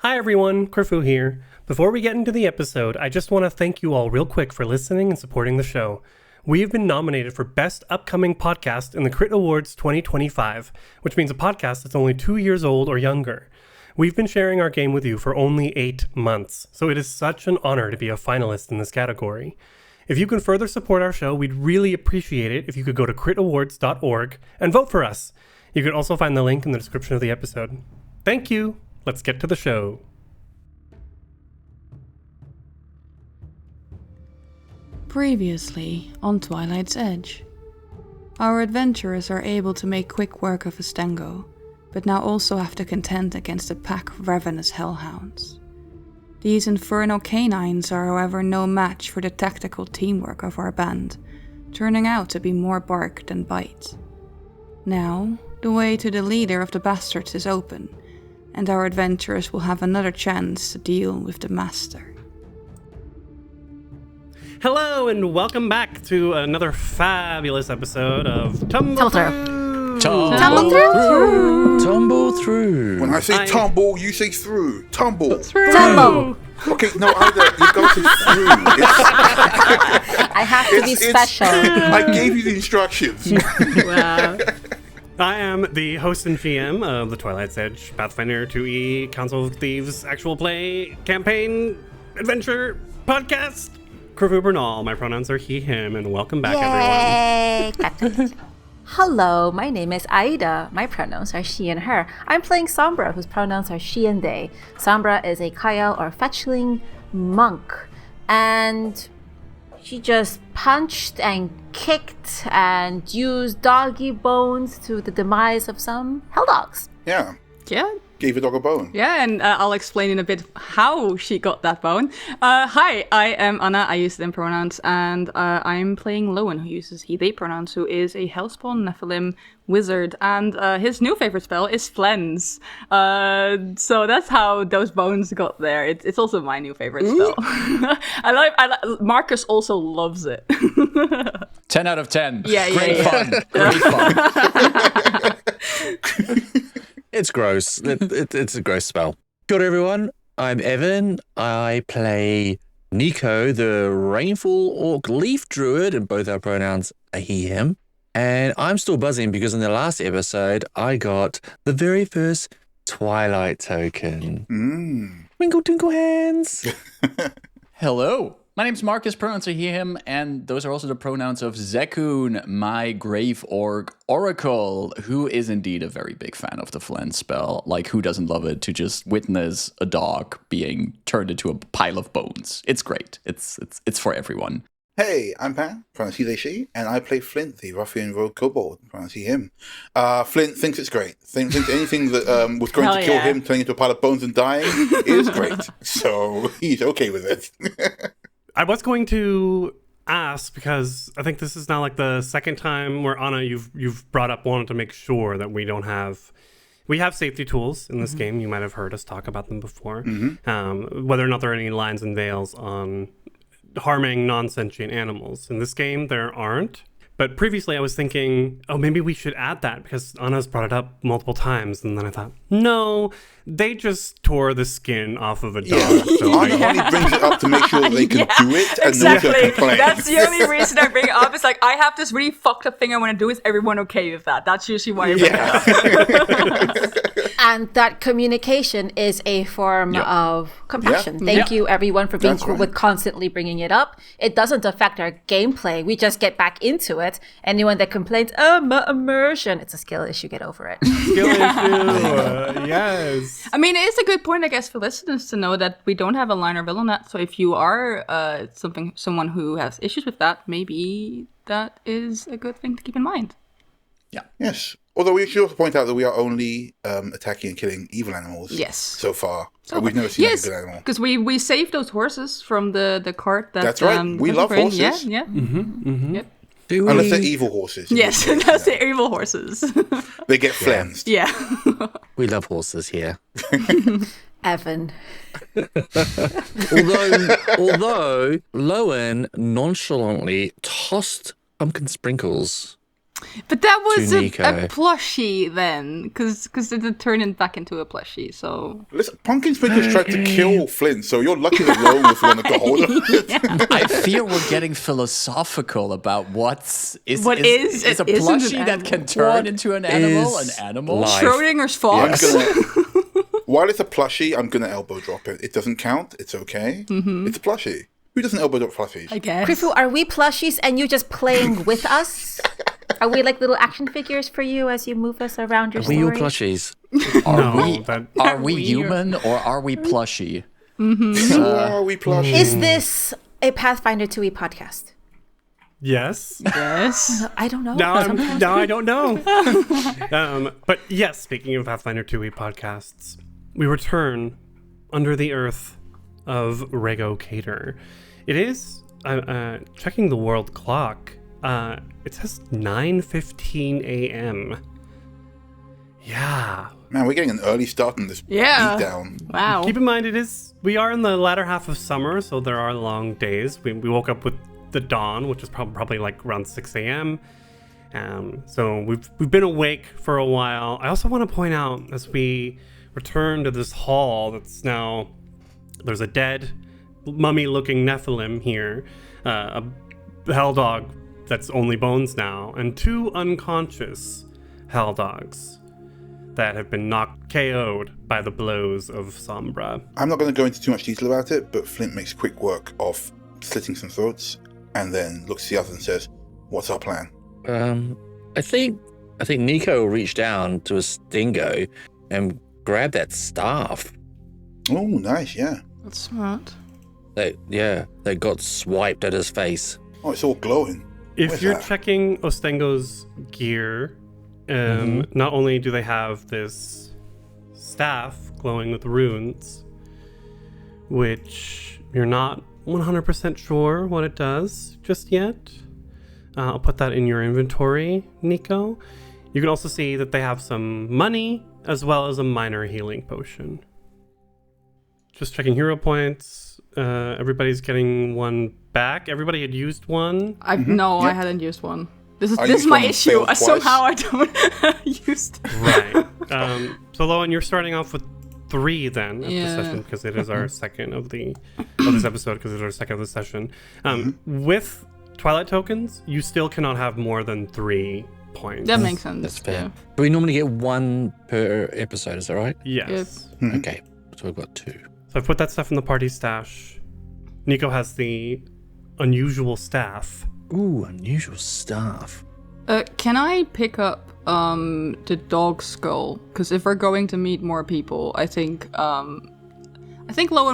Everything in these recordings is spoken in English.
Hi everyone, Corfu here. Before we get into the episode, I just want to thank you all real quick for listening and supporting the show. We have been nominated for Best Upcoming Podcast in the Crit Awards 2025, which means a podcast that's only 2 years old or younger. We've been sharing our game with you for only 8 months, so it is such an honor to be a finalist in this category. If you can further support our show, we'd really appreciate it if you could go to critawards.org and vote for us. You can also find the link in the description of the episode. Thank you! Let's get to the show. Previously on Twilight's Edge. Our adventurers are able to make quick work of Astengo, but now also have to contend against a pack of ravenous hellhounds. These infernal canines are, however, no match for the tactical teamwork of our band, turning out to be more bark than bite. Now, the way to the leader of the bastards is open, and our adventurers will have another chance to deal with the master. Hello and welcome back to another fabulous episode of Tumble Through. Tumble Through. Tumble Through. When I say tumble, you say through. Tumble. Tumble! Okay, no, either. You go to through. I have to be special. I gave you the instructions. Wow. I am the host and GM of the Twilight's Edge Pathfinder 2E Council of Thieves actual play campaign adventure podcast. Corfu Bernal. My pronouns are he, him, and welcome back, everyone. Hello, my name is Aida. My pronouns are she and her. I'm playing Sombra, whose pronouns are she and they. Sombra is a Kyle or fetchling monk, and she just punched and kicked and used doggy bones to the demise of some hell dogs. Yeah. Yeah. Gave a dog a bone. Yeah, and I'll explain in a bit how she got that bone. Hi, I am Anna, I use them pronouns, and I'm playing Lowen, who uses he, they pronouns, who is a Hellspawn Nephilim wizard, and his new favorite spell is Flens. So that's how those bones got there. It's also my new favorite spell. Marcus also loves it. 10 out of 10. Yeah, Great fun. Great fun. It's gross. It's a gross spell. Good everyone. I'm Evan. I play Nico, the Rainfall Orc Leaf Druid, and both our pronouns are he, him. And I'm still buzzing because in the last episode, I got the very first Twilight token. Twinkle, twinkle hands. Hello. My name's Marcus, pronouns are he, him, and those are also the pronouns of Zekun, my Grave Orc Oracle, who is indeed a very big fan of the Flens spell. Like, who doesn't love it to just witness a dog being turned into a pile of bones? It's great. It's for everyone. Hey, I'm Pan, pronouns he, they, she, and I play Flint, the ruffian rogue kobold, pronouns he, him. Flint thinks it's great. Thinks anything that was going to kill him, turning into a pile of bones and dying, is great. So he's okay with it. I was going to ask because I think this is now like the second time where Anna you've brought up wanting to make sure that we have safety tools in this game. You might have heard us talk about them before. Whether or not there are any lines and veils on harming non-sentient animals. In this game, there aren't. But previously I was thinking, oh, maybe we should add that because Anna's brought it up multiple times. And then I thought, no, they just tore the skin off of a dog. Yeah. So Anna only brings it up to make sure that they can do it and no one's going to complain. That's the only reason I bring it up. It's like, I have this really fucked up thing I want to do. Is everyone okay with that? That's usually why I bring it up. And that communication is a form of compassion. Thank you, everyone, for being cool with constantly bringing it up. It doesn't affect our gameplay. We just get back into it. Anyone that complains, immersion, it's a skill issue. Get over it. Skill issue. Yes. I mean, it's a good point, I guess, for listeners to know that we don't have a line or villain that. So if you are someone who has issues with that, maybe that is a good thing to keep in mind. Yeah. Yes. Although we should also point out that we are only attacking and killing evil animals so far. So we've never seen a good animal. Because we saved those horses from the cart. That's right. We love horses. Yeah. Yep. Unless they're evil horses. Yes, unless they're evil horses. They get flensed. Yeah. We love horses here. Evan. Although Lowen nonchalantly tossed pumpkin sprinkles But that was To a Nico. plushie then, because it turned it back into a plushie. So Listen, Pumpkin Spinners tried to kill Flint, so you're lucky that Rowan was the one that got hold of it. I fear we're getting philosophical about what is a isn't an plushie that can animal. turn What into an animal is an animal. life? Schrodinger's I'm fox. gonna, while it's a plushie, I'm gonna elbow drop it. It doesn't count. It's okay. It's a plushie. Who doesn't elbow drop plushies? I guess. Krifu, are we plushies and you just playing with us? Are we like little action figures for you as you move us around your We story? your plushies. Are we human or are we plushy? So are we plushies? Is this a Pathfinder 2e podcast? Yes. Yes. I don't know. Now Sometimes- I don't know. But yes, speaking of Pathfinder 2e podcasts, we return under the earth of Rego Cater. It is, checking the world clock, it says 9:15 a.m. Yeah. Man, we're getting an early start on this Yeah. beatdown. Wow. Keep in mind, we are in the latter half of summer, so there are long days. We woke up with the dawn, which is probably like around 6 a.m. So we've been awake for a while. I also want to point out, as we return to this hall that's now, there's a dead mummy-looking Nephilim here, a hell dog that's only bones now, and 2 unconscious hell dogs that have been knocked KO'd by the blows of Sombra. I'm not going to go into too much detail about it, but Flint makes quick work of slitting some throats, and then looks to the others and says, "What's our plan?" I think Nico reached down to a Stingo and grabbed that staff. Oh, nice, yeah. That's smart. That got swiped at his face. Oh, it's all glowing. If What is you're that? checking Ostengo's gear, not only do they have this staff glowing with runes, which you're not 100% sure what it does just yet. I'll put that in your inventory, Nico. You can also see that they have some money as well as a minor healing potion. Just checking hero points. Everybody's getting one back. Everybody had used one. I hadn't used one. This is I this is used my one and issue. failed twice. Somehow I don't use. Right. So Lowen, you're starting off with 3 then at Yeah. the session, because it is our second of this episode, because it's our second of the session. With Twilight tokens, you still cannot have more than 3 points. That makes sense. That's fair. Yeah. But we normally get 1 per episode, is that right? Yes. Okay, so we've got 2. So I've put that stuff in the party stash. Nico has the unusual staff. Ooh, unusual stuff. Can I pick up the dog skull? Because if we're going to meet more people, I think Lowen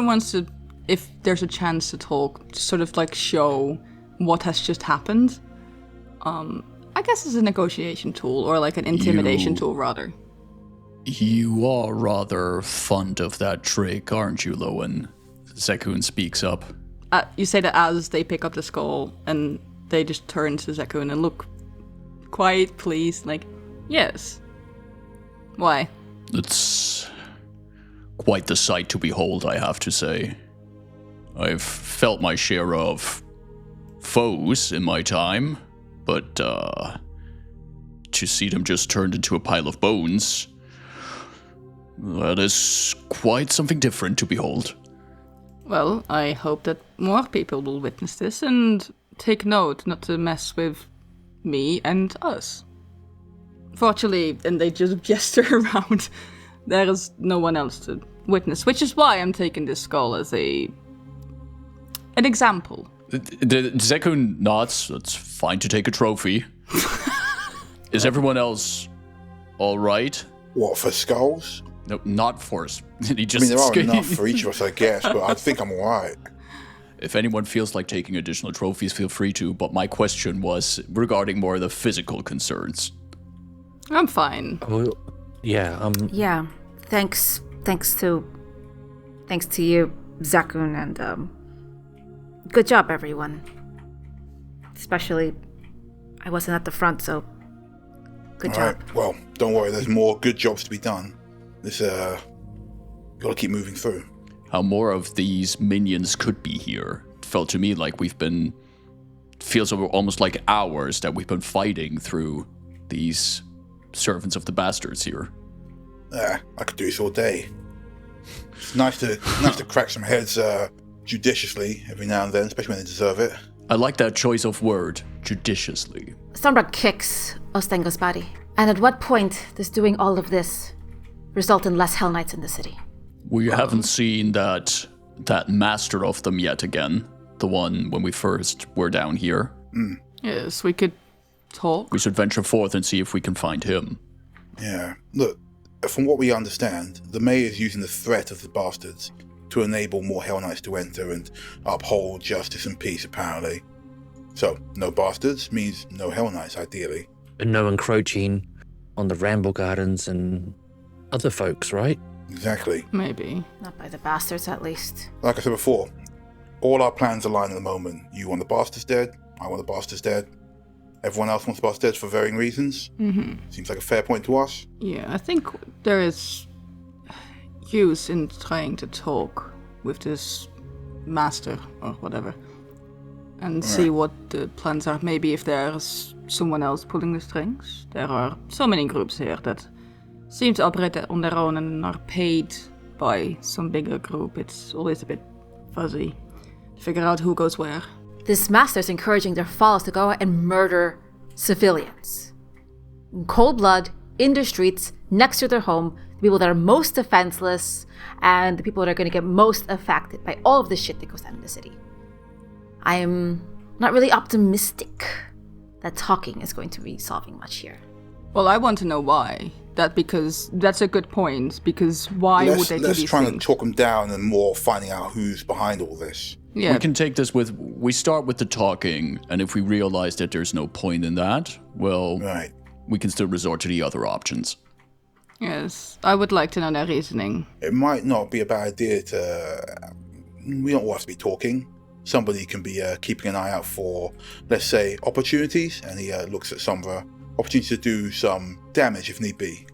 wants to, if there's a chance to talk, to sort of like show what has just happened. I guess it's a negotiation tool, or like an intimidation tool rather. You are rather fond of that trick, aren't you, Lowen? Zekun speaks up. You say that as they pick up the skull, and they just turn to Zekun and look quite pleased, like, yes. Why? It's quite the sight to behold, I have to say. I've felt my share of foes in my time, but to see them just turned into a pile of bones, that is quite something different to behold. Well, I hope that more people will witness this and take note not to mess with me and us. Fortunately, and they just gesture around, there is no one else to witness, which is why I'm taking this skull as an example. The Zekun nods. It's fine to take a trophy. Is everyone else all right? What, for skulls? No, not for us. He I just mean, there are enough for each of us, I guess, but I think I'm alright. If anyone feels like taking additional trophies, feel free to. But my question was regarding more of the physical concerns. I'm fine. Oh, yeah. Yeah. Thanks to you, Zakun, and good job, everyone. Especially, I wasn't at the front, so good job. Alright, well, don't worry, there's more good jobs to be done. This, gotta keep moving through. How more of these minions could be here. It felt to me like we've been feels almost like hours that we've been fighting through these servants of the bastards here. I could do this all day. It's nice to crack some heads judiciously every now and then, especially when they deserve it. I like that choice of word, judiciously. Sombra kicks Ostengo's body. And at what point does doing all of this result in less Hell Knights in the city? We haven't seen that master of them yet again. The one when we first were down here. Yes, we could talk. We should venture forth and see if we can find him. Yeah. Look, from what we understand, the mayor is using the threat of the bastards to enable more Hell Knights to enter and uphold justice and peace, apparently. So, no bastards means no Hell Knights, ideally. And no encroaching on the Ramble Gardens and other folks, right? Exactly. Maybe. Not by the bastards, at least. Like I said before, all our plans align at the moment. You want the bastards dead, I want the bastards dead. Everyone else wants the bastards dead for varying reasons. Seems like a fair point to us. Yeah, I think there is use in trying to talk with this master or whatever and see what the plans are. Maybe if there's someone else pulling the strings. There are so many groups here that seem to operate on their own and are paid by some bigger group. It's always a bit fuzzy to figure out who goes where. This master's encouraging their followers to go out and murder civilians. In cold blood, in the streets, next to their home, the people that are most defenseless, and the people that are going to get most affected by all of the shit that goes down in the city. I'm not really optimistic that talking is going to be solving much here. Well, I want to know why. Because that's a good point, because why would they do these things? Let's try things? to talk them down and more finding out who's behind all this. Yeah. We can take this we start with the talking, and if we realize that there's no point in that, well, Right. we can still resort to the other options. Yes, I would like to know their reasoning. It might not be a bad idea to... We don't all have to be talking. Somebody can be keeping an eye out for, let's say, opportunities, and he looks at Sombra. Opportunity to do some damage if need be.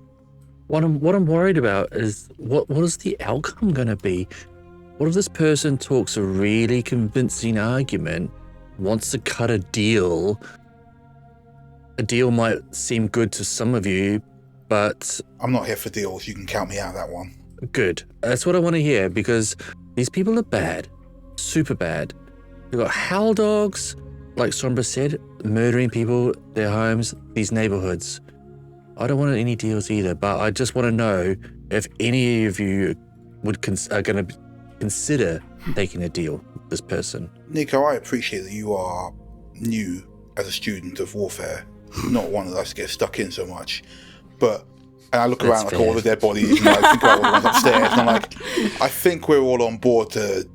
What I'm worried about is what is the outcome going to be? What if this person talks a really convincing argument, wants to cut a deal? A deal might seem good to some of you, but... I'm not here for deals. You can count me out of that one. Good. That's what I want to hear, because these people are bad. Super bad. They've got howl dogs, like Sombra said, murdering people, their homes, these neighborhoods. I don't want any deals either, but I just want to know if any of you are going to consider taking a deal with this person. Nico, I appreciate that you are new as a student of warfare. Not one that likes to get stuck in so much. But, and I look That's around like fair. all the dead bodies and I think about all the ones upstairs and I'm like, I think we're all on board to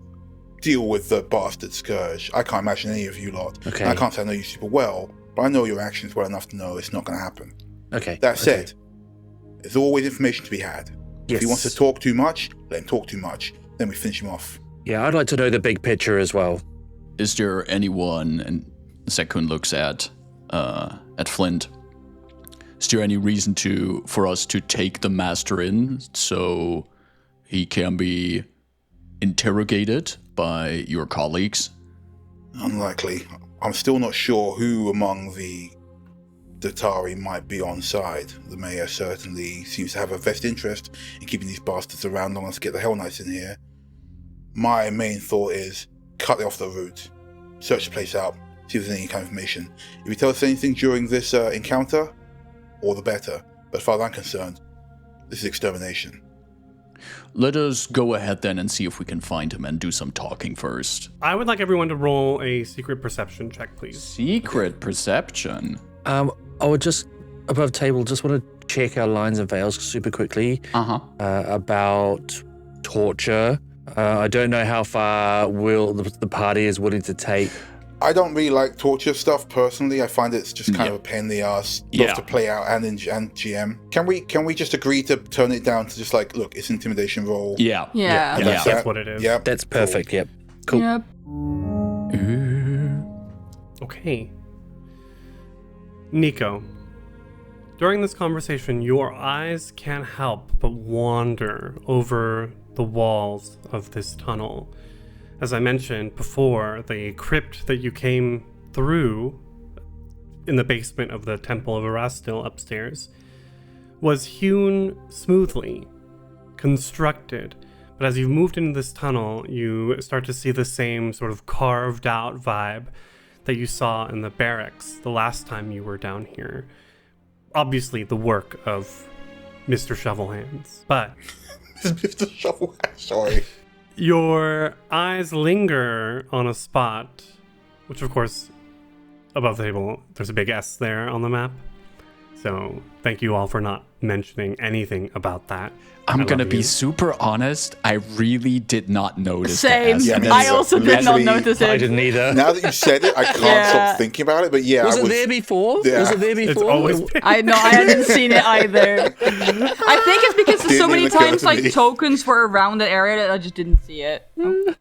deal with the bastard scourge. I can't imagine any of you lot. Okay. And I can't say I know you super well, but I know your actions well enough to know it's not going to happen. Okay. That said, there's always information to be had. Yes. If he wants to talk too much, let him talk too much. Then we finish him off. Yeah, I'd like to know the big picture as well. Is there anyone, and Zekun looks at Flint, is there any reason for us to take the master in so he can be interrogated by your colleagues? Unlikely. I'm still not sure who among the Datari might be on side. The mayor certainly seems to have a vested interest in keeping these bastards around long enough to get the Hell Knights in here. My main thought is cut it off the route. Search the place out. See if there's any kind of information. If you tell us anything during this encounter, all the better. But as far as I'm concerned, this is extermination. Let us go ahead then and see if we can find him and do some talking first. I would like everyone to roll a secret perception check, please. Secret perception? I would just, above table, just want to check our lines and veils super quickly. About torture. I don't know how far the party is willing to take. I don't really like torture stuff personally. I find it's just kind of a pain in the ass. Love to play out and GM. Can we just agree to turn it down to just like, look, it's an intimidation roll. Yeah. That's what it is. Yep. That's perfect, cool. Yep. Cool. Yep. Okay. Nico, during this conversation, your eyes can't help but wander over the walls of this tunnel. As I mentioned before, the crypt that you came through in the basement of the Temple of Erastil upstairs was hewn smoothly, constructed. But as you've moved into this tunnel, you start to see the same sort of carved out vibe that you saw in the barracks the last time you were down here. Obviously the work of Mr. Shovelhands, but Mr. Shovelhands, sorry. your eyes linger on a spot, which of course, above the table, there's a big S there on the map. So thank you all for not mentioning anything about that. I'm going to love be you. super honest. I really did not notice Same. the S. Yeah, me I neither. also did not Literally, notice I it. didn't either. Now that you said it, I can't Yeah. stop thinking about it. But yeah, Was I it was. there before? Yeah. Was it there before? It's always I know, I hadn't seen it either. I think it's because there's so Didn't many even occur times to like me. tokens were around that area that I just didn't see it.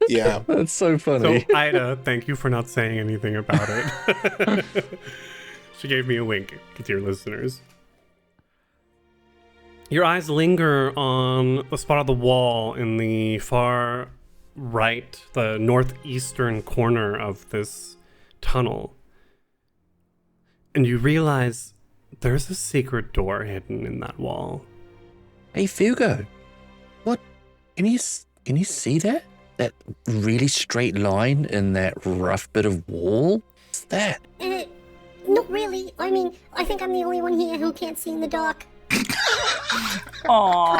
Yeah. That's so So, funny. Ida, thank you for not saying anything about it. She gave me a wink, dear listeners. Your eyes linger on the spot of the wall in the far right, the northeastern corner of this tunnel. And you realize there's a secret door hidden in that wall. Hey, Fugo. What? Can you see that? That really straight line in that rough bit of wall? What's that? Not really. I mean, I think I'm the only one here who can't see in the dark. Aww.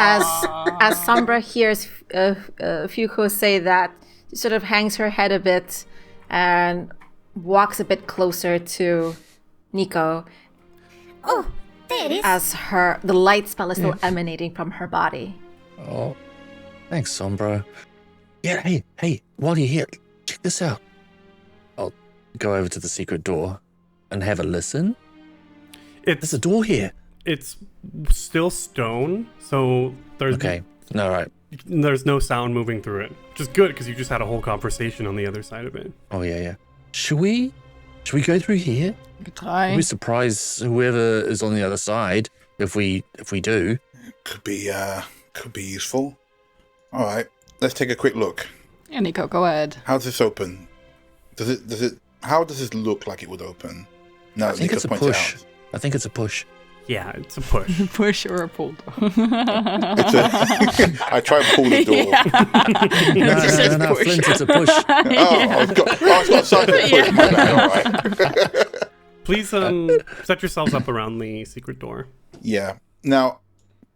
As Sombra hears Fuko say that, she sort of hangs her head a bit and walks a bit closer to Nico Oh, there it is. as the light spell is still emanating from her body. Oh, thanks, Sombra. Yeah, hey, while you're here, check this out. I'll go over to the secret door and have a listen. There's a door here. It's still stone, so there's Okay, all right. there's no sound moving through it, which is good because you just had a whole conversation on the other side of it. Oh, yeah. Should we go through here? Try. We surprise whoever is on the other side if we do. Could be useful. All right. Let's take a quick look. Yeah, Nico, go ahead. How does this open? How does this look like it would open? No, I think Nico it's a pointed push. out. I think it's a push. Yeah, it's a push. Push or a pull. I try and pull the door. No, push. Flint, it's a push. It's got a sign for push. My bad, all right. Please set yourselves up around the secret door. Yeah. Now,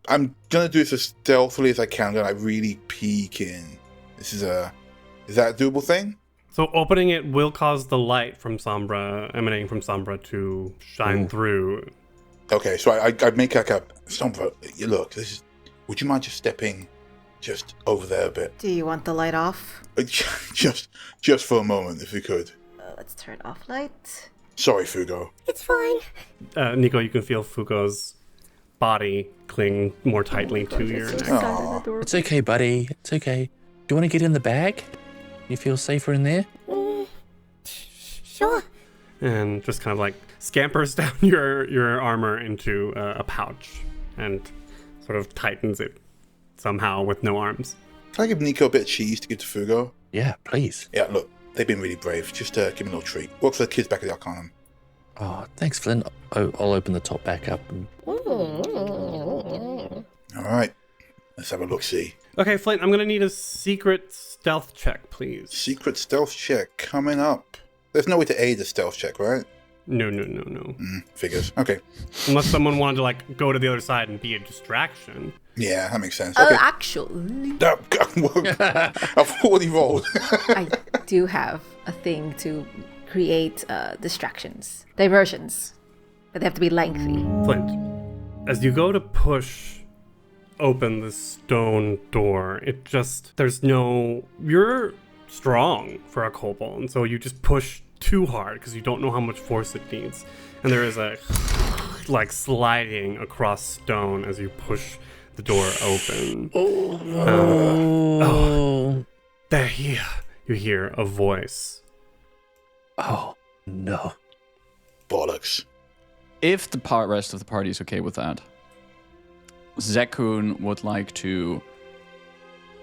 I'm gonna do this as stealthily as I can. I'm gonna really peek in. Is that a doable thing? So opening it will cause the light from Sombra, emanating from Sombra, to shine through. Okay, so I make like a Sombra. Look, would you mind just stepping just over there a bit? Do you want the light off? Just for a moment, if you could. Let's turn off light. Sorry, Fugo. It's fine. Nico, you can feel Fugo's body cling more tightly to your neck. Aw. It's okay, buddy. It's okay. Do you want to get in the bag? You feel safer in there? Sure. And just kind of like scampers down your armor into a pouch and sort of tightens it somehow with no arms. Can I give Nico a bit of cheese to give to Fugo? Yeah, please. Yeah, look, they've been really brave. Just give them a little treat. Work for the kids back at the Arcanum. Oh, thanks, Flint. I'll open the top back up. All right, let's have a look-see. Okay, Flint, I'm going to need a secret stealth check, please. Secret stealth check coming up. There's no way to aid a stealth check, right? No. Figures. Okay. Unless someone wanted to like go to the other side and be a distraction. Yeah, that makes sense. Okay. Actually, I've already rolled. I do have a thing to create distractions, diversions, but they have to be lengthy. Flint, as you go to push open the stone door, you're strong for a kobold, and so you just push too hard because you don't know how much force it needs. And there is a like sliding across stone as you push the door open. They're here. You hear a voice. Oh, no. Bollocks. If the rest of the party is okay with that, Zekun would like to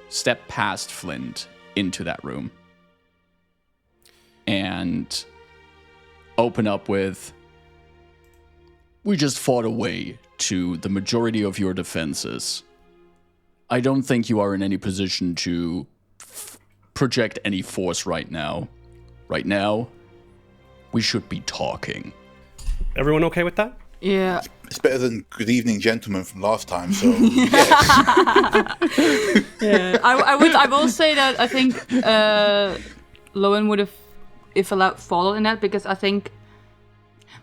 step past Flint into that room and open up with, we just fought away to the majority of your defenses. I don't think you are in any position to project any force right now. Right now, we should be talking. Everyone okay with that? Yeah. It's better than good evening, gentlemen from last time, so yes. Yeah. I will say that I think Lowen would have, if allowed, followed in that, because I think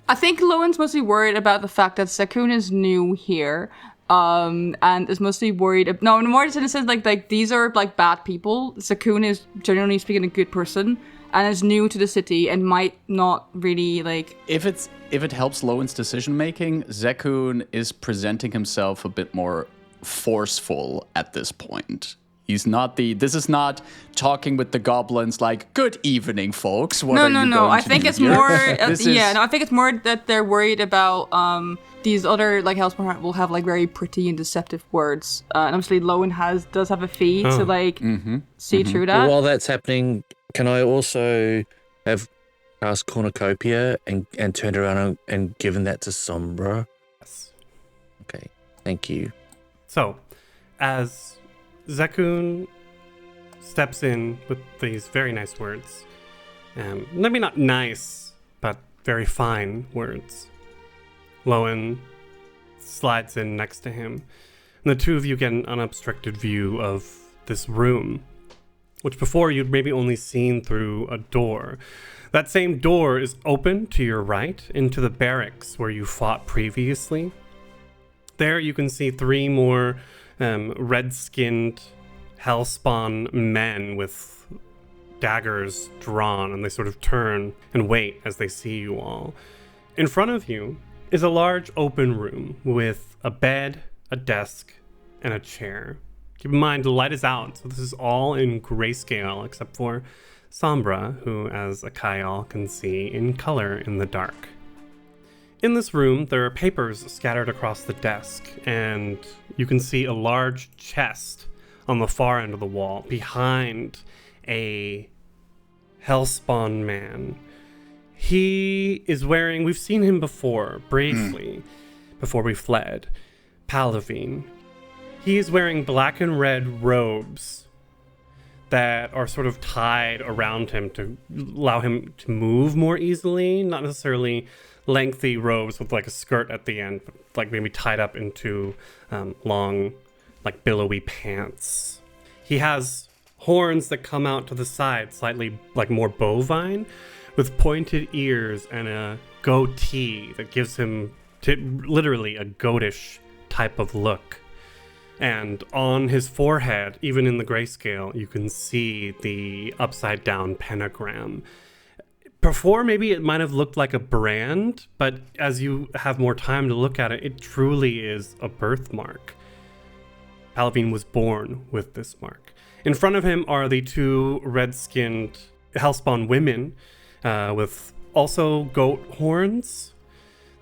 Lowen's mostly worried about the fact that Sekun is new here. And is mostly worried. No, more in the sense like these are like bad people. Sekun is generally speaking a good person and is new to the city and might not really like. If it helps Lowen's decision making, Sekun is presenting himself a bit more forceful at this point. This is not talking with the goblins like, good evening, folks. What are you going I to think do it's here? more. I think it's more that they're worried about these other like Hellspawn will have like very pretty and deceptive words. And obviously Lowen does have a fee to like see through that. But while that's happening, can I also have cast Cornucopia and turned around and given that to Sombra? Yes. Okay, thank you. So, as Sekun steps in with these very nice words, maybe not nice, but very fine words, Lowen slides in next to him, and the two of you get an unobstructed view of this room, which before you'd maybe only seen through a door. That same door is open to your right into the barracks where you fought previously. There you can see three more red-skinned Hellspawn men with daggers drawn, and they sort of turn and wait as they see you all. In front of you is a large open room with a bed, a desk, and a chair. Keep in mind, the light is out, so this is all in grayscale, except for Sombra, who, as a Kyle, can see in color in the dark. In this room, there are papers scattered across the desk, and you can see a large chest on the far end of the wall behind a Hellspawn man. He is wearing, we've seen him before, briefly, before we fled, Palaveen. He is wearing black and red robes that are sort of tied around him to allow him to move more easily, not necessarily lengthy robes with like a skirt at the end, but like maybe tied up into long, like billowy pants. He has horns that come out to the side, slightly like more bovine, with pointed ears and a goatee that gives him literally a goatish type of look. And on his forehead, even in the grayscale, you can see the upside down pentagram. Before, maybe it might have looked like a brand, but as you have more time to look at it, it truly is a birthmark. Palaveen was born with this mark. In front of him are the two red-skinned Hellspawn women with also goat horns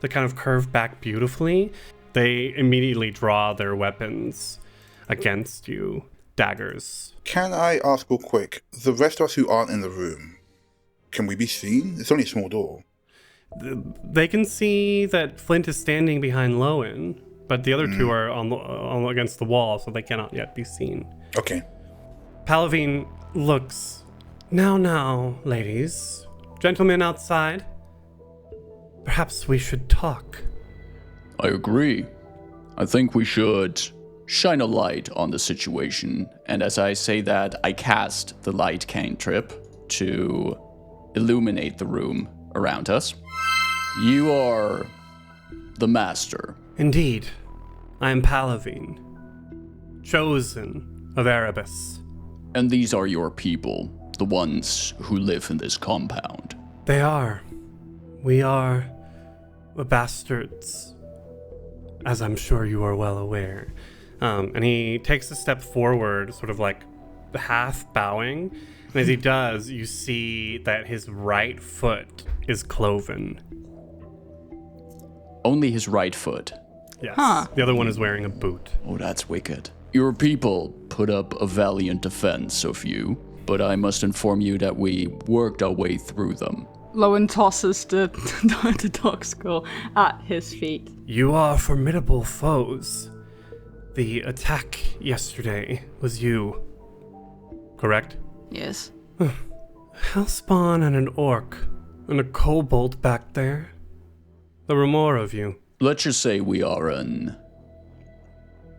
that kind of curve back beautifully. They immediately draw their weapons against you, daggers. Can I ask real quick, the rest of us who aren't in the room, can we be seen? It's only a small door. They can see that Flint is standing behind Lowen, but the other two are on against the wall, so they cannot yet be seen. Okay. Palaveen looks. Now, ladies. Gentlemen outside. Perhaps we should talk. I agree. I think we should shine a light on the situation. And as I say that, I cast the light cantrip to illuminate the room around us. You are the master. Indeed. I am Palaveen, chosen of Erebus. And these are your people, the ones who live in this compound. They are. We are the bastards, as I'm sure you are well aware. And he takes a step forward, sort of like half bowing. And as he does, you see that his right foot is cloven. Only his right foot. Yes. Huh. The other one is wearing a boot. Oh, that's wicked. Your people put up a valiant defense of you, but I must inform you that we worked our way through them. Lowen tosses the dog skull at his feet. You are formidable foes. The attack yesterday was you, correct? Yes. Hellspawn and an orc, and a kobold back there. There were more of you. Let's just say we are an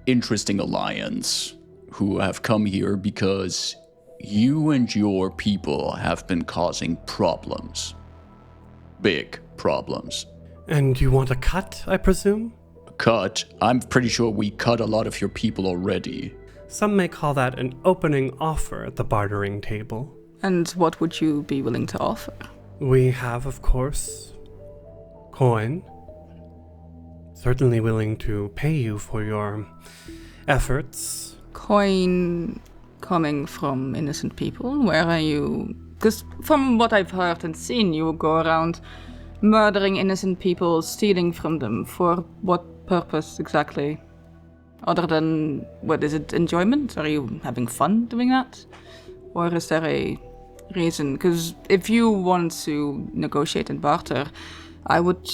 interesting alliance who have come here because you and your people have been causing problems. Big problems. And you want a cut, I presume? Cut? I'm pretty sure we cut a lot of your people already. Some may call that an opening offer at the bartering table. And what would you be willing to offer? We have, of course, coin. Certainly willing to pay you for your efforts. Coin coming from innocent people? Where are you? Because from what I've heard and seen, you go around murdering innocent people, stealing from them. For what purpose exactly? Other than, what is it, enjoyment? Are you having fun doing that? Or is there a reason? Because if you want to negotiate and barter, I would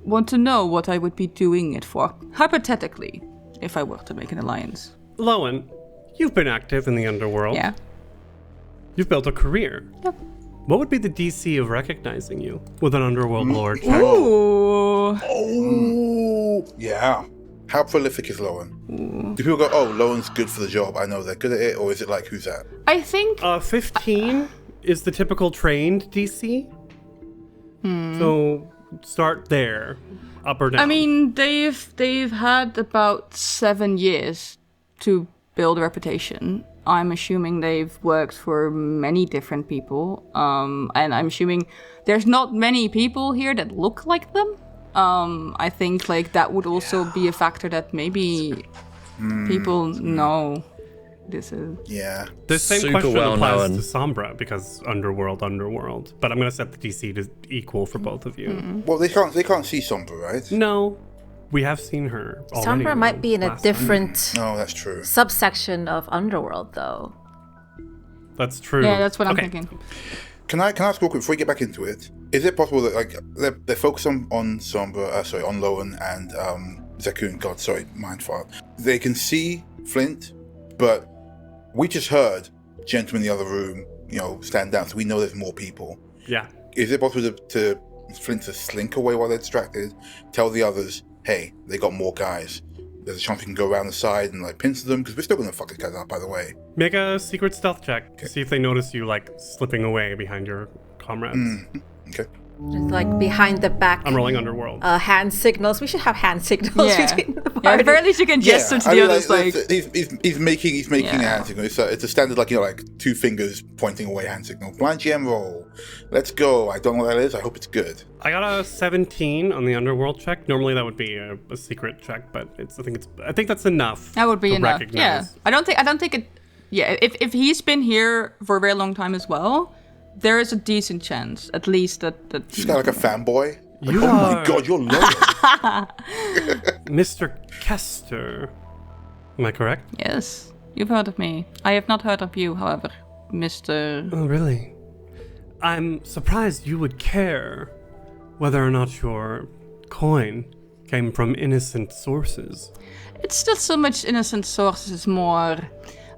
want to know what I would be doing it for. Hypothetically, if I were to make an alliance. Lowen, you've been active in the underworld. Yeah. You've built a career. Yep. What would be the DC of recognizing you with an underworld lord? Ooh. Oh, yeah. How prolific is Lowen? Do people go, oh, Lowen's good for the job, I know they're good at it, or is it like, who's that? I think 15 is the typical trained DC. So start there, up or down. I mean, they've had about 7 years to build a reputation. I'm assuming they've worked for many different people, and I'm assuming there's not many people here that look like them. I think like that would also be a factor that maybe people know this is. Yeah. The same Super question well applies known. to Sombra because underworld. But I'm going to set the DC to equal for both of you. Well, they can't see Sombra, right? No, we have seen her already. Sombra might be in a last time. different No, that's true. subsection of Underworld, though. That's true. Yeah, that's what I'm Okay. thinking. Can I ask real quick before we get back into it? Is it possible that like they're focused on Sombra, on Lowen and Zekun? God, sorry, mind fart. They can see Flint, but we just heard gentlemen in the other room, stand down, so we know there's more people. Yeah. Is it possible to Flint to slink away while they're distracted? Tell the others, hey, they got more guys. There's a chance we can go around the side and like pincer them because we're still gonna fuck these guys up, by the way. Make a secret stealth check to see if they notice you like slipping away behind your comrades. Okay. Just like behind the back. I'm rolling underworld. Hand signals. We should have hand signals Yeah. between the Yeah, parties. at the very least you can gesture to I the mean, others like he's making Yeah. a hand signal. It's a standard like two fingers pointing away hand signal. Blind GM roll. Let's go. I don't know what that is. I hope it's good. I got a 17 on the underworld check. Normally that would be a secret check, but I think that's enough. that would be to enough. recognize. Yeah. I don't think it if he's been here for a very long time as well, there is a decent chance, at least that She's got like a fanboy. Like, You oh my are- god, you're low. Mr. Kester. Am I correct? Yes. You've heard of me. I have not heard of you, however, Mr. Oh, really? I'm surprised you would care whether or not your coin came from innocent sources. It's not so much innocent sources, it's more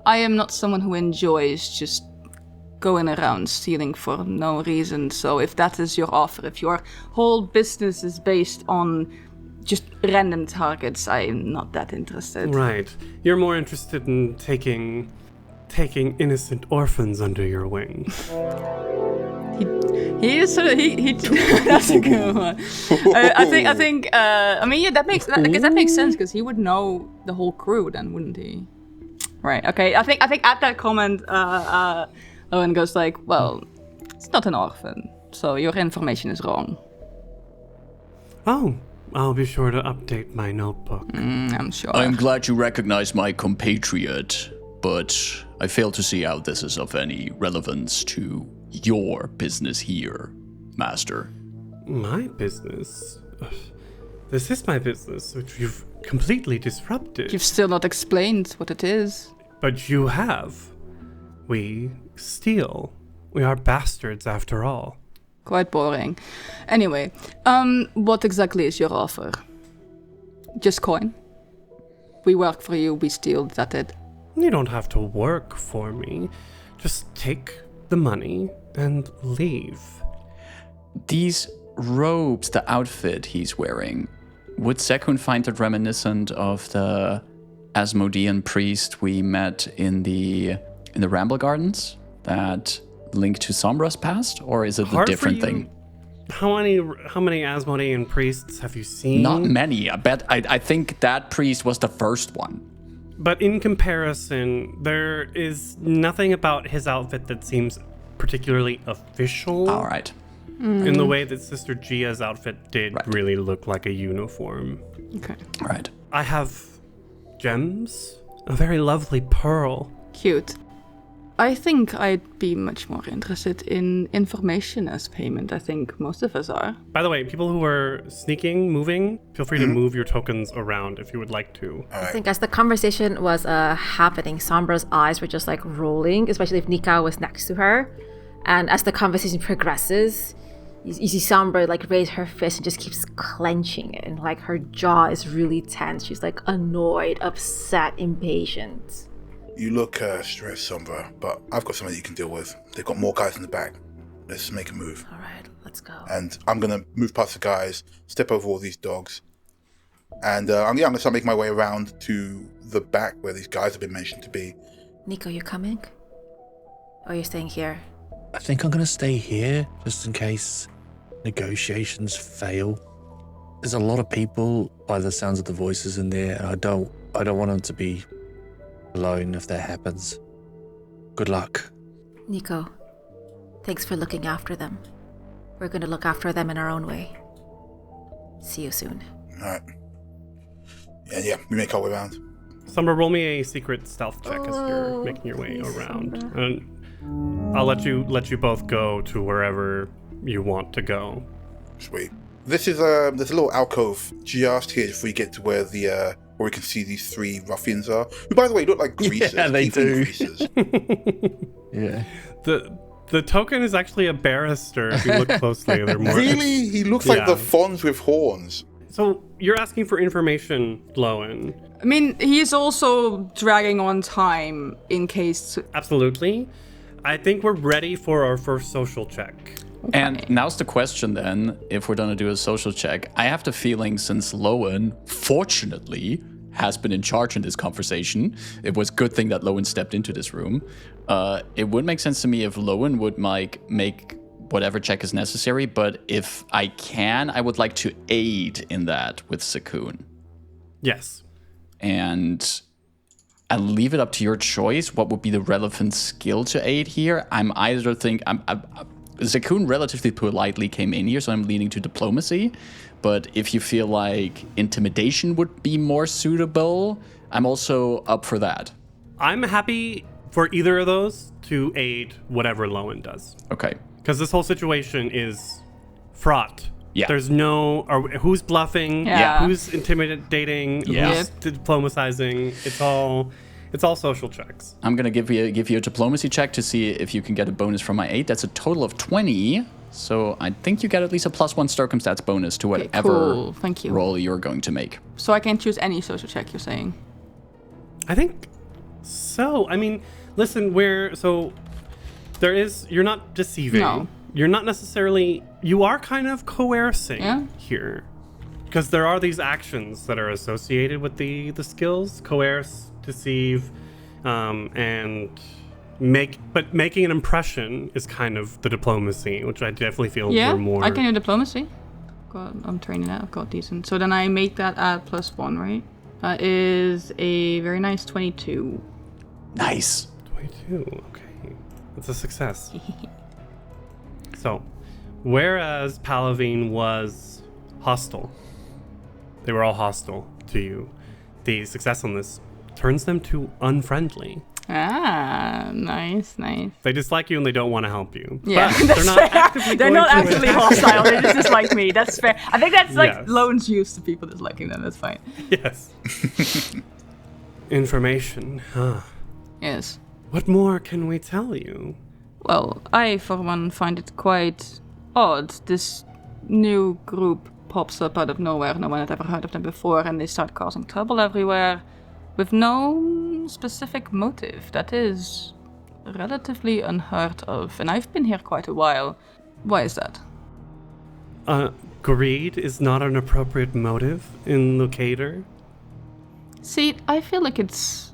I am not someone who enjoys just going around stealing for no reason. So if that is your offer, if your whole business is based on just random targets, I'm not that interested. Right. You're more interested in taking innocent orphans under your wing. He is sort of he that's a good one. I think that makes sense because he would know the whole crew then, wouldn't he? Right. Okay. I think at that comment, Owen goes like, "Well, it's not an orphan, so your information is wrong." Oh, I'll be sure to update my notebook. I'm sure. I'm glad you recognize my compatriot, but I fail to see how this is of any relevance to your business here, Master. My business? Ugh. This is my business, which you've completely disrupted. You've still not explained what it is. But you have. We steal. We are bastards after all. Quite boring. Anyway, what exactly is your offer? Just coin? We work for you, we steal, that's it. You don't have to work for me. Just take the money and leave. These robes, the outfit he's wearing, would Zekun find it reminiscent of the Asmodean priest we met in the Ramble Gardens that linked to Sombra's past, or is it a different thing? How many Asmodean priests have you seen? Not many. I think that priest was the first one. But in comparison, there is nothing about his outfit that seems particularly official. All right. In the way that Sister Gia's outfit did really look like a uniform. Okay. Right. I have gems, a very lovely pearl. Cute. I think I'd be much more interested in information as payment. I think most of us are. By the way, people who are sneaking, moving, feel free to move your tokens around if you would like to. I think as the conversation was happening, Sombra's eyes were just like rolling, especially if Nika was next to her. And as the conversation progresses, you see Sombra like raise her fist and just keeps clenching it, and like her jaw is really tense. She's like annoyed, upset, impatient. You look stressed, Sombra, but I've got something you can deal with. They've got more guys in the back. Let's make a move. All right, let's go. And I'm going to move past the guys, step over all these dogs. And I'm going to start making my way around to the back where these guys have been mentioned to be. Nico, you coming? Or you're staying here? I think I'm going to stay here just in case negotiations fail. There's a lot of people by the sounds of the voices in there, and I don't want them to be alone if that happens. Good luck. Nico, thanks for looking after them. We're going to look after them in our own way. See you soon. All right. Yeah, we make our way around. Sombra, roll me a secret stealth check as you're making your way around. Sombra. And I'll let you both go to wherever you want to go. Sweet. This is there's a little alcove just here before you get to where where we can see these three ruffians are. Who, by the way, look like greasers. Yeah, they do. Greasers. Yeah. The token is actually a barrister. If you look closely, they're more. Really? He looks like the fawns with horns. So you're asking for information, Lowen. I mean, he's also dragging on time in case... Absolutely. I think we're ready for our first social check. Okay. And now's the question then, if we're gonna do a social check. I have the feeling since Lowen, fortunately, has been in charge in this conversation, it was a good thing that Lowen stepped into this room. It would make sense to me if Lowen would make whatever check is necessary, but if I can, I would like to aid in that with Zekun. Yes. And I'll leave it up to your choice. What would be the relevant skill to aid here? Zekun relatively politely came in here, so I'm leaning to diplomacy. But if you feel like intimidation would be more suitable, I'm also up for that. I'm happy for either of those to aid whatever Lowen does. Okay. Because this whole situation is fraught. Yeah. There's no... who's bluffing? Yeah. Who's intimidating? Yeah. Who's diplomatizing? It's all social checks. I'm gonna give you a diplomacy check to see if you can get a bonus from my 8. That's a total of 20. So I think you get at least a +1 circumstance bonus to whatever cool. Thank you. roll you're going to make. So I can choose any social check, you're saying? I think so. I mean, listen, you're not deceiving. No. You're not necessarily... You are kind of coercing here. Because there are these actions that are associated with the skills. Coerce, deceive, and making an impression is kind of the diplomacy, which I definitely feel we're more... I can do diplomacy. I'm training that. I've got decent. So then I make that at +1, right? That is a very nice 22. Nice. 22, okay. That's a success. So, whereas Palaveen was hostile, they were all hostile to you, the success on this turns them to unfriendly. Ah, nice. They dislike you and they don't want to help you. Yeah, But they're not actively they're going not to actively attack. hostile. They just dislike me. That's fair. I think that's like Yes. Lowen's used to people disliking them. That's fine. Yes. Information, huh? Yes. What more can we tell you? Well, I, for one, find it quite odd. This new group pops up out of nowhere. No one had ever heard of them before, and they start causing trouble everywhere with no specific motive. That is relatively unheard of, and I've been here quite a while. Why is that? Greed is not an appropriate motive in Locator. See, I feel like it's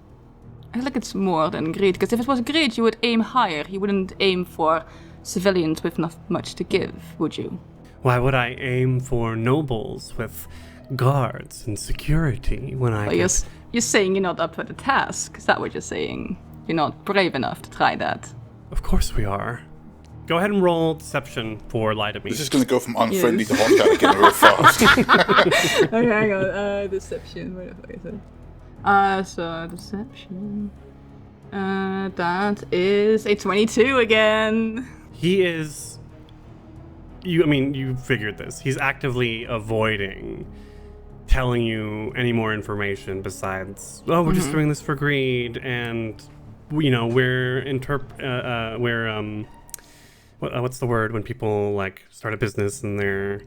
more than greed, because if it was greed, you would aim higher. You wouldn't aim for civilians with not much to give, would you? Why would I aim for nobles with guards and security when I You're saying you're not up for the task. Is that what you're saying? You're not brave enough to try that? Of course we are. Go ahead and roll deception for lie to me. This is going to go from unfriendly to hostile again real fast. Okay, hang on. Deception. Where the fuck is it? So deception. That is a 22 again. He is... you figured this. He's actively avoiding telling you any more information besides, we're just doing this for greed, and, what's the word when people, like, start a business and they're...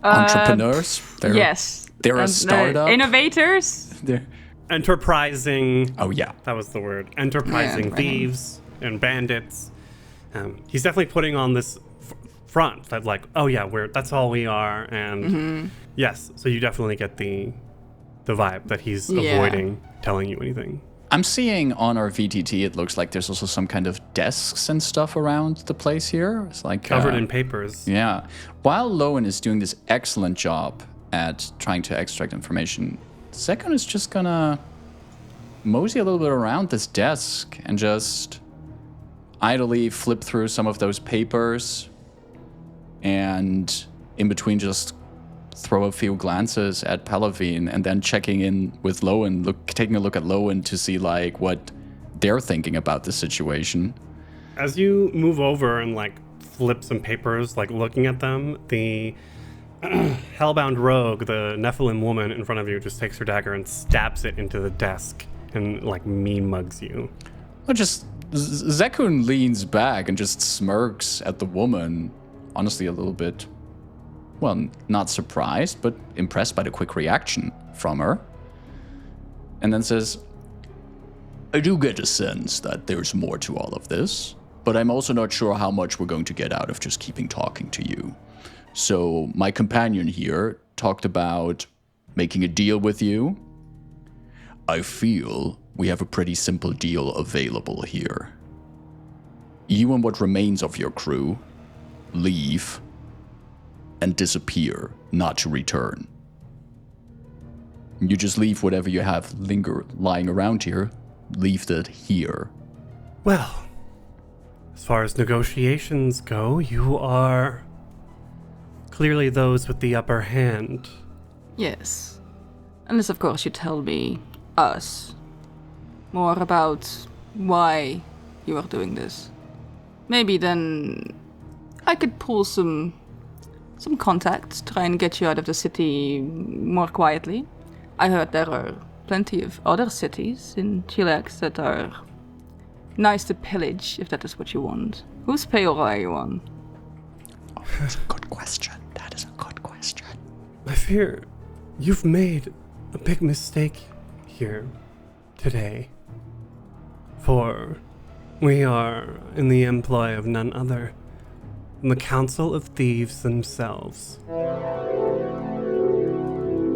Entrepreneurs? Yes. They're a startup? Innovators? They're... Enterprising... Oh, yeah. That was the word. Enterprising Yeah, thieves and bandits. He's definitely putting on this front that, like, that's all we are, and yes, so you definitely get the vibe that he's avoiding telling you anything. I'm seeing on our VTT, it looks like there's also some kind of desks and stuff around the place here. It's like covered in papers. Yeah. While Lowen is doing this excellent job at trying to extract information, Zekun is just gonna mosey a little bit around this desk and just idly flip through some of those papers, and in between just throw a few glances at Palaveen, and then checking in with Lowen, taking a look at Lowen to see like what they're thinking about the situation. As you move over and like flip some papers, like looking at them, the hellbound rogue, the Nephilim woman in front of you, just takes her dagger and stabs it into the desk and like mean mugs you. Well, just Zekun leans back and just smirks at the woman, honestly a little bit, well, not surprised, but impressed by the quick reaction from her. And then says, I do get a sense that there's more to all of this, but I'm also not sure how much we're going to get out of just keeping talking to you. So my companion here talked about making a deal with you. I feel we have a pretty simple deal available here. You and what remains of your crew leave and disappear, not to return. You just leave whatever you have lying around here, leave that here. Well, as far as negotiations go, you are clearly those with the upper hand. Yes. Unless, of course, you tell me, us, more about why you are doing this. Maybe then I could pull some contacts, try and get you out of the city more quietly. I heard there are plenty of other cities in Chilex that are nice to pillage, if that is what you want. Whose payroll are you on? Oh, that's a good question. That is a good question. I fear you've made a big mistake here today. For we are in the employ of none other than the Council of Thieves themselves.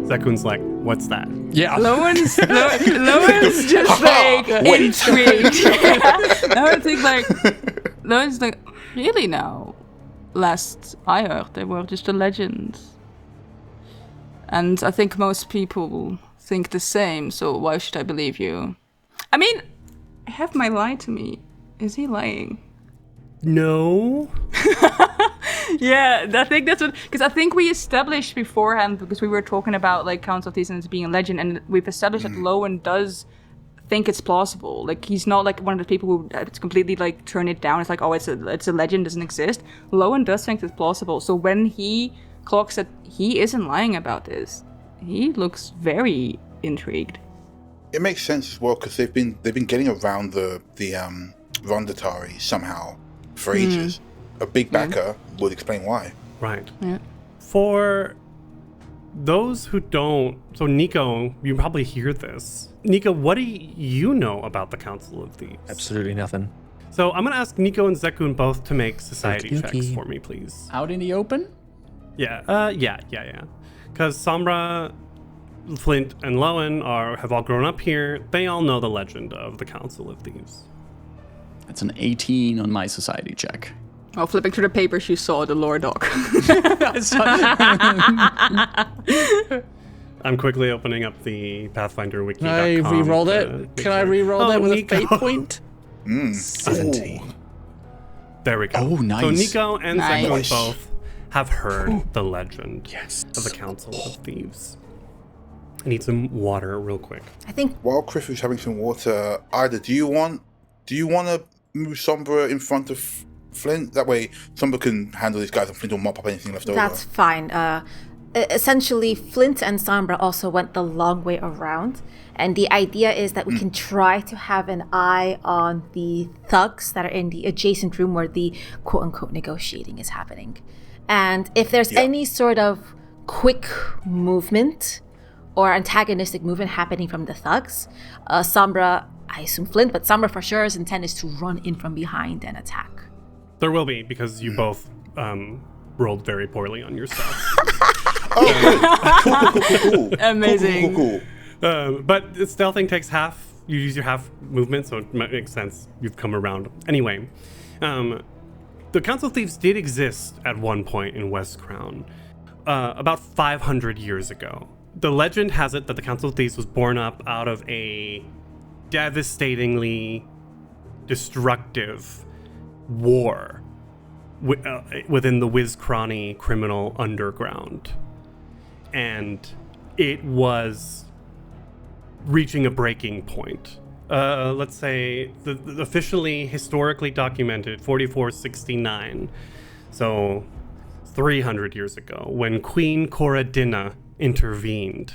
Zekun's like, what's that? Yeah. Lowen's just like intrigued. Lowen's like, really now? Last I heard, they were just a legend. And I think most people think the same, so why should I believe you? I mean, have my lie to me. Is he lying? No. Yeah, I think that's what... Because I think we established beforehand, because we were talking about, like, Council of Thieves as being a legend, and we've established that Lowen does think it's plausible. Like, he's not, like, one of the people who completely, like, turn it down. It's like, oh, it's a legend, doesn't exist. Lowen does think it's plausible. So when he clocks that he isn't lying about this, he looks very intrigued. It makes sense as well, because they've been getting around the Rondatari somehow for ages. a big backer would explain why. Right. Yeah. For those who don't, so Nico, you probably hear this. Nico, what do you know about the Council of Thieves? Absolutely nothing. So I'm going to ask Nico and Zekun both to make society Okey checks dokey. for me, please. Out in the open? Yeah. Because Sombra, Flint, and Lowen have all grown up here. They all know the legend of the Council of Thieves. It's an 18 on my society check. While flipping through the papers, you saw the lore doc. I'm quickly opening up the Pathfinder wiki. Can I re-roll it? Can I re-roll that with Nico. a fate point? 17. There we go. Oh, nice. So Nico and Nice. Zekun both have heard the legend Yes. of the Council of Thieves. I need some water real quick. I think While Chris is having some water, Ida, do you want to move Sombra in front of Flint? That way, Sombra can handle these guys, and Flint will mop up anything left that's over. fine. Essentially, Flint and Sombra also went the long way around. And the idea is that we can try to have an eye on the thugs that are in the adjacent room where the quote-unquote negotiating is happening. And if there's any sort of quick movement or antagonistic movement happening from the thugs, Sombra, I assume Flint, but Sombra for sure's intent is to run in from behind and attack. There will be, because you both rolled very poorly on yourself. Cool. Amazing. Cool. But the stealthing takes half. You use your half movement, so it makes sense. You've come around. Anyway, the Council of Thieves did exist at one point in West Crown, about 500 years ago. The legend has it that the Council of Thieves was born up out of a devastatingly destructive war within the Wizcrani criminal underground. And it was reaching a breaking point. Let's say the officially historically documented 4469, so 300 years ago, when Queen Coradina intervened.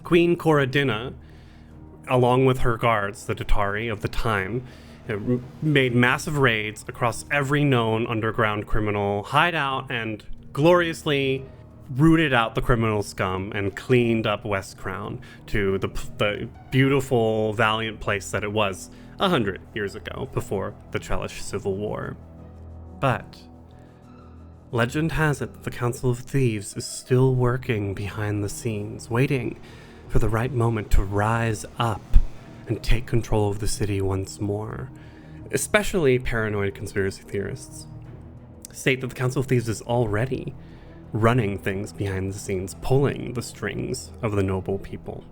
Queen Coradina, along with her guards, the Datari of the time, made massive raids across every known underground criminal hideout and gloriously rooted out the criminal scum and cleaned up West Crown to the beautiful, valiant place that it was 100 years ago, before the Chelish Civil War. But legend has it that the Council of Thieves is still working behind the scenes, waiting for the right moment to rise up and take control of the city once more. Especially paranoid conspiracy theorists state that the Council of Thieves is already running things behind the scenes, pulling the strings of the noble people.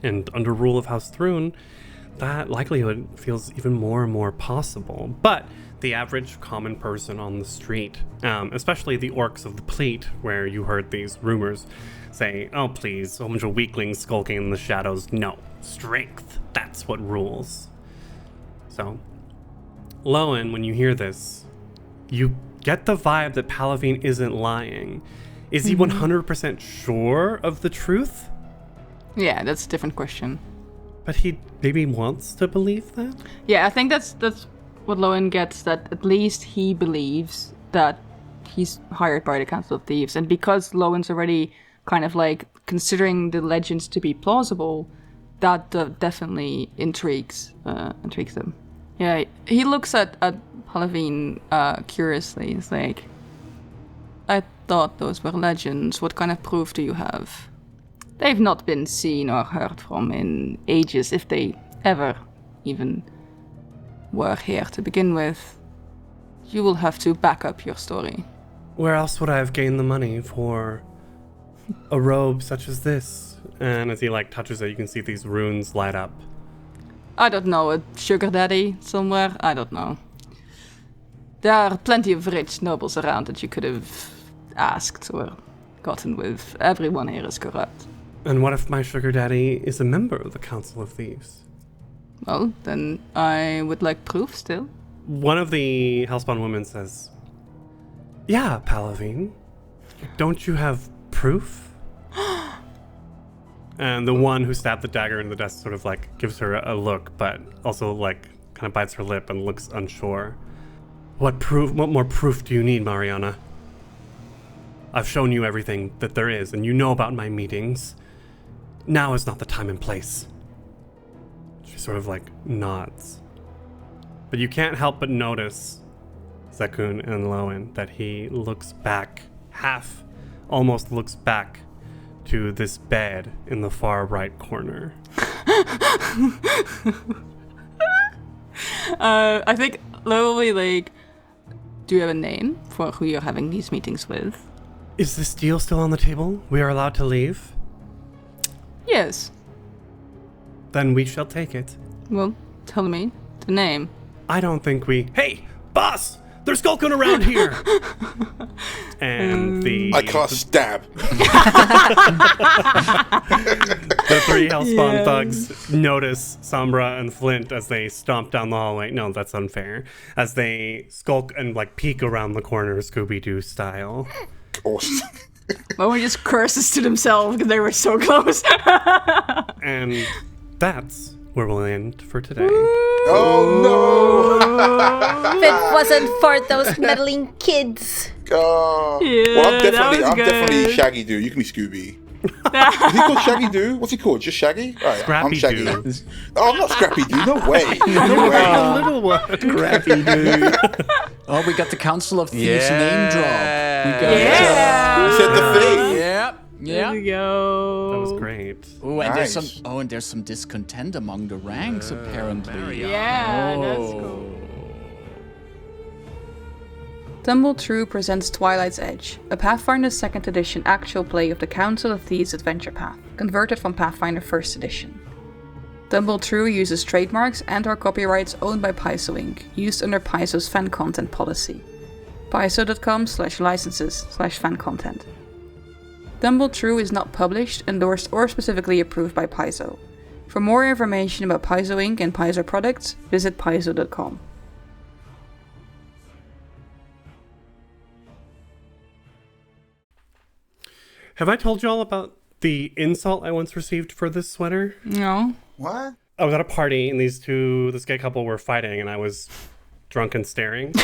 And under rule of House Thrune, that likelihood feels even more and more possible. But the average common person on the street, especially the orcs of the Pleat, where you heard these rumors, say, oh please, a bunch of weaklings skulking in the shadows. No, strength, that's what rules. So, Lowen, when you hear this, you get the vibe that Palaveen isn't lying. Is he 100% sure of the truth? Yeah, that's a different question. But he maybe wants to believe that? Yeah, I think that's what Lowen gets, that at least he believes that he's hired by the Council of Thieves. And because Lowen's already kind of like considering the legends to be plausible, that definitely intrigues them. Yeah, he looks at Palaveen curiously. He's like, I thought those were legends. What kind of proof do you have? They've not been seen or heard from in ages, if they ever even were here to begin with. You will have to back up your story. Where else would I have gained the money for a robe such as this? And as he touches it, you can see these runes light up. I don't know, a sugar daddy somewhere? I don't know. There are plenty of rich nobles around that you could have asked or gotten with. Everyone here is corrupt. And what if my sugar daddy is a member of the Council of Thieves? Well, then I would like proof still. One of the Hellspawn women says, yeah, Palaveen, don't you have proof? And the one who stabbed the dagger in the desk sort of gives her a look, but also kind of bites her lip and looks unsure. What more proof do you need, Mariana? I've shown you everything that there is, and you know about my meetings. Now is not the time and place. She sort of nods. But you can't help but notice Zekun and Lowen that he looks back, almost looks back to this bed in the far right corner. I think Lowen do you have a name for who you're having these meetings with? Is this deal still on the table? We are allowed to leave? Yes. Then we shall take it. Well, tell me the name. I don't think we... Hey, boss! They're skulking around here! And I cast stab. The three Hellspawn thugs notice Sombra and Flint as they stomp down the hallway. No, that's unfair. As they skulk and peek around the corner, Scooby-Doo style. Awesome. Lowen just curses to themselves because they were so close. And that's where we'll end for today. Oh no! If it wasn't for those meddling kids. Oh. Yeah, Well, I'm that was definitely good. Shaggy Doo. You can be Scooby. Is he called Shaggy Doo? What's he called? Just Shaggy? Right, I'm Shaggy. Scrappy-Doo. Oh, I'm not Scrappy Doo. No way. No way. A little one. Crappy dude. Oh, we got the Council of Thieves name drop. We got You said the thing. Yep. There we go. That was great. Oh, and Nice. there's some discontent among the ranks apparently. Yeah, that's cool. Tumble Through presents Twilight's Edge, a Pathfinder 2nd edition actual play of the Council of Thieves adventure path, converted from Pathfinder 1st edition. Tumble Through uses trademarks and/or copyrights owned by Paizo Inc., used under Paizo's fan content policy. Paizo.com/licenses/fan content. Tumble Through is not published, endorsed, or specifically approved by Paizo. For more information about Paizo Inc. and Paizo products, visit paizo.com. Have I told you all about the insult I once received for this sweater? No. What? I was at a party and this gay couple were fighting and I was drunk and staring. So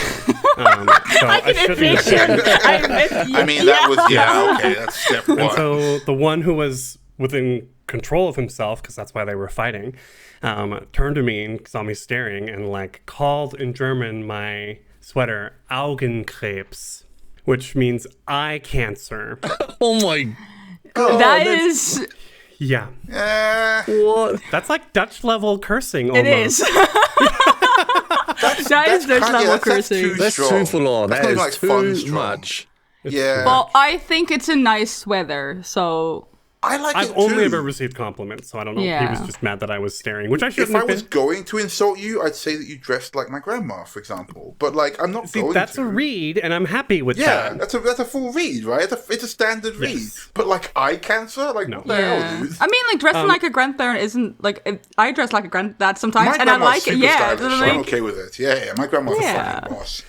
I shouldn't have. I mean, that was, okay, that's step one. And so the one who was within control of himself, because that's why they were fighting, turned to me and saw me staring and called in German my sweater Augenkrebs, which means eye cancer. Oh my. That is... Yeah. What? That's Dutch level cursing almost. It is. That is Dutch level cursing. That's too full on. That's That not is even, fun too strong. much. Yeah. Well, I think it's a nice weather, so... I like I've it only too. ever received compliments, so I don't know. Yeah. He was just mad that I was staring, which I shouldn't If I have was been. going to insult you, I'd say that you dressed like my grandma, for example. But I'm not See, going that's to. a read, and I'm happy with Yeah, that. that's a full read, right? It's a standard read. But eye cancer, No. what the hell, dude? I mean, dressing like a grandparent isn't I dress like a granddad sometimes, My and I grandma's like it. super Yeah, stylish, so I'm okay with it. Yeah, my grandma's a fucking boss.